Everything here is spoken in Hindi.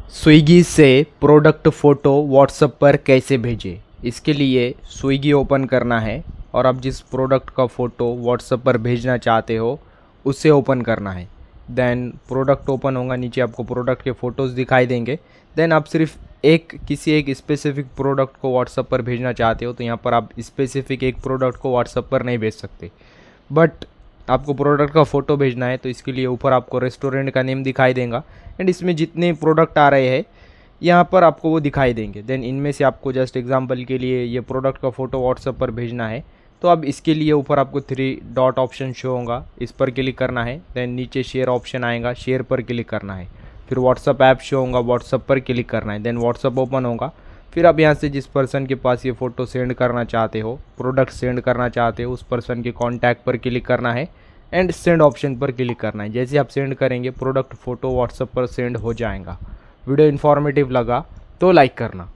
स्विगी से प्रोडक्ट फ़ोटो व्हाट्सएप पर कैसे भेजें। इसके लिए स्विगी ओपन करना है और आप जिस प्रोडक्ट का फ़ोटो व्हाट्सएप पर भेजना चाहते हो उसे ओपन करना है। देन प्रोडक्ट ओपन होगा, नीचे आपको प्रोडक्ट के फ़ोटोज़ दिखाई देंगे। देन आप सिर्फ किसी एक स्पेसिफिक प्रोडक्ट को व्हाट्सएप पर भेजना चाहते हो तो यहाँ पर आप स्पेसिफिक एक प्रोडक्ट को व्हाट्सएप पर नहीं भेज सकते, बट आपको प्रोडक्ट का फ़ोटो भेजना है तो इसके लिए ऊपर आपको रेस्टोरेंट का नेम दिखाई देगा एंड इसमें जितने प्रोडक्ट आ रहे हैं यहाँ पर आपको वो दिखाई देंगे। देन इनमें से आपको जस्ट एग्जांपल के लिए ये प्रोडक्ट का फ़ोटो व्हाट्सएप पर भेजना है तो अब इसके लिए ऊपर आपको 3 डॉट ऑप्शन शो होगा, इस पर क्लिक करना है। देन नीचे शेयर ऑप्शन आएगा, शेयर पर क्लिक करना है। फिर व्हाट्सएप ऐप शो होगा, व्हाट्सएप पर क्लिक करना है। देन व्हाट्सएप ओपन होगा। फिर आप यहाँ से जिस पर्सन के पास ये फ़ोटो सेंड करना चाहते हो, प्रोडक्ट सेंड करना चाहते हो, उस पर्सन के कॉन्टैक्ट पर क्लिक करना है एंड सेंड ऑप्शन पर क्लिक करना है। जैसे आप सेंड करेंगे प्रोडक्ट फ़ोटो व्हाट्सएप पर सेंड हो जाएगा। वीडियो इन्फॉर्मेटिव लगा तो लाइक करना।